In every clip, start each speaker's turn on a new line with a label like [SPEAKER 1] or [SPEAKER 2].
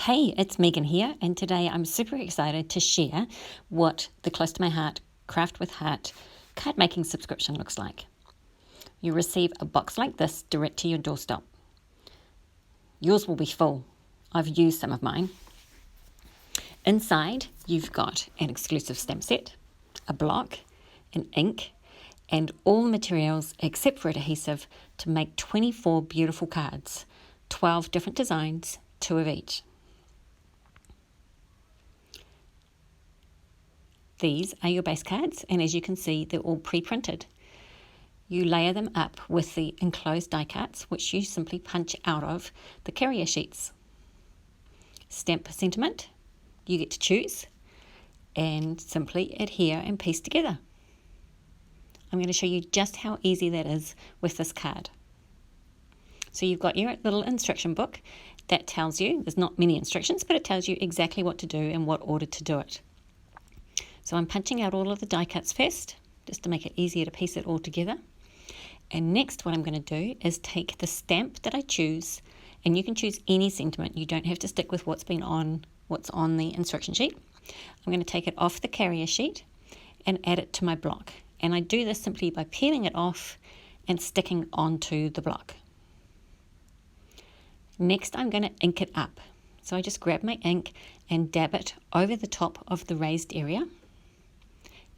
[SPEAKER 1] Hey, it's Megan here, and today I'm super excited to share what the Close to My Heart Craft with Heart card making subscription looks like. You receive a box like this direct to your doorstep. Yours will be full. I've used some of mine. Inside, you've got an exclusive stamp set, a block, an ink, and all the materials except for adhesive to make 24 beautiful cards, 12 different designs, 2 of each. These are your base cards, and as you can see, they're all pre-printed. You layer them up with the enclosed die cuts, which you simply punch out of the carrier sheets. Stamp sentiment, you get to choose, and simply adhere and piece together. I'm going to show you just how easy that is with this card. So you've got your little instruction book that tells you, there's not many instructions, but it tells you exactly what to do and what order to do it. So I'm punching out all of the die cuts first, just to make it easier to piece it all together. And next what I'm going to do is take the stamp that I choose, and you can choose any sentiment. You don't have to stick with what's on the instruction sheet. I'm going to take it off the carrier sheet and add it to my block. And I do this simply by peeling it off and sticking onto the block. Next I'm going to ink it up. So I just grab my ink and dab it over the top of the raised area.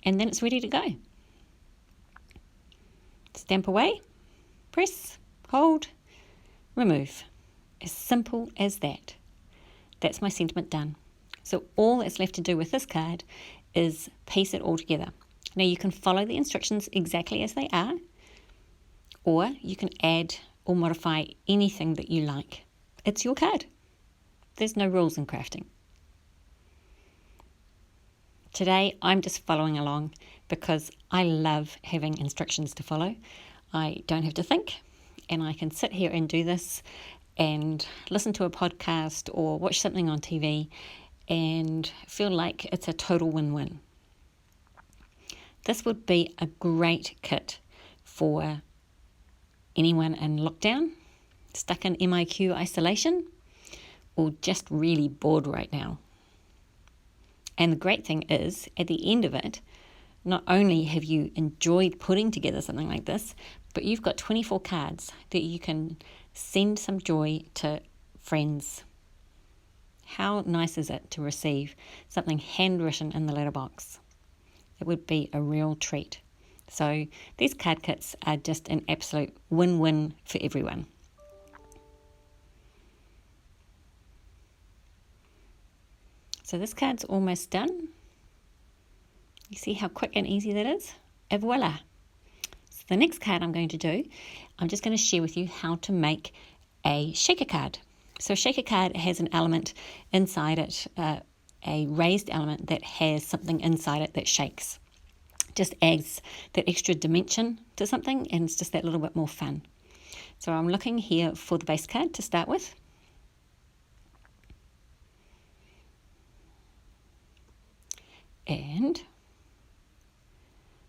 [SPEAKER 1] And then it's ready to go. Stamp away, press, hold, remove. As simple as that. That's my sentiment done. So all that's left to do with this card is piece it all together. Now you can follow the instructions exactly as they are, or you can add or modify anything that you like. It's your card. There's no rules in crafting. Today, I'm just following along because I love having instructions to follow. I don't have to think, and I can sit here and do this and listen to a podcast or watch something on TV and feel like it's a total win-win. This would be a great kit for anyone in lockdown, stuck in MIQ isolation, or just really bored right now. And the great thing is, at the end of it, not only have you enjoyed putting together something like this, but you've got 24 cards that you can send some joy to friends. How nice is it to receive something handwritten in the letterbox? It would be a real treat. So these card kits are just an absolute win-win for everyone. So this card's almost done. You see how quick and easy that is? Et voila. So the next card I'm going to do, I'm just going to share with you how to make a shaker card. So a shaker card has an element inside it, a raised element that has something inside it that shakes. Just adds that extra dimension to something, and it's just that little bit more fun. So I'm looking here for the base card to start with. And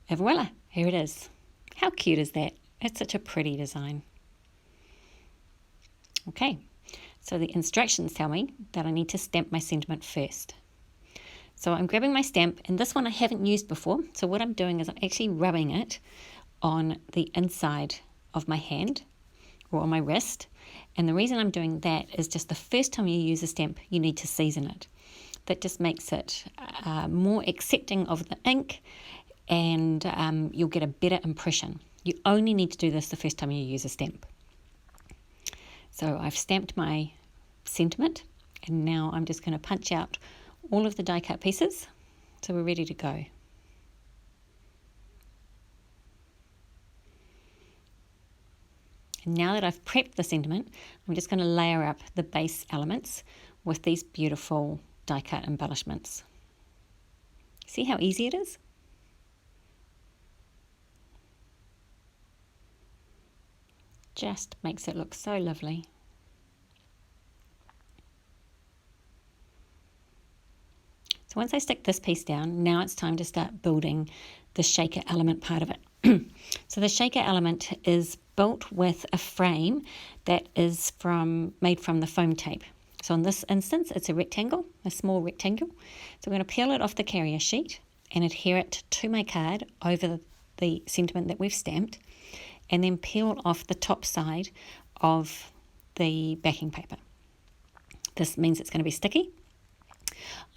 [SPEAKER 1] voila, here it is. How cute is that? It's such a pretty design. Okay, so the instructions tell me that I need to stamp my sentiment first. So I'm grabbing my stamp, and this one I haven't used before. So what I'm doing is I'm actually rubbing it on the inside of my hand or on my wrist. And the reason I'm doing that is just the first time you use a stamp, you need to season it. That just makes it more accepting of the ink, and you'll get a better impression. You only need to do this the first time you use a stamp. So I've stamped my sentiment, and now I'm just going to punch out all of the die cut pieces, so we're ready to go. And now that I've prepped the sentiment, I'm just going to layer up the base elements with these beautiful die cut embellishments. See how easy it is? Just makes it look so lovely. So once I stick this piece down, now it's time to start building the shaker element part of it. So the shaker element is built with a frame that is made from the foam tape. So in this instance, it's a rectangle, a small rectangle. So I'm going to peel it off the carrier sheet and adhere it to my card over the sentiment that we've stamped, and then peel off the top side of the backing paper. This means it's going to be sticky.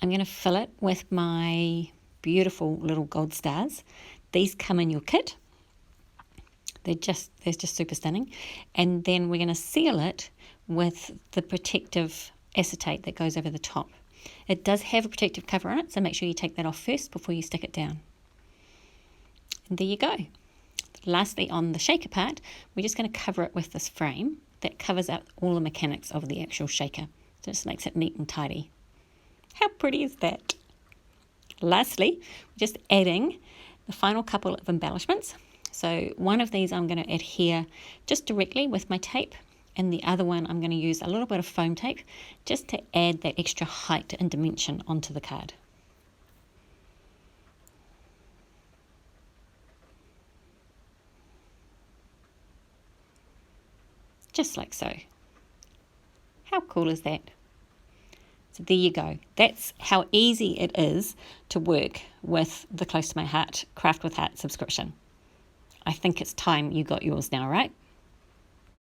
[SPEAKER 1] I'm going to fill it with my beautiful little gold stars. These come in your kit. They're just super stunning. And then we're going to seal it with the protective acetate that goes over the top. It does have a protective cover on it, so make sure you take that off first before you stick it down. And there you go. Lastly, on the shaker part, we're just going to cover it with this frame that covers up all the mechanics of the actual shaker. So it just makes it neat and tidy. How pretty is that? Lastly, we're just adding the final couple of embellishments. So one of these I'm going to adhere just directly with my tape, and the other one I'm going to use a little bit of foam tape just to add that extra height and dimension onto the card. Just like so. How cool is that? So there you go. That's how easy it is to work with the Close to My Heart Craft with Heart subscription. I think it's time you got yours now, right?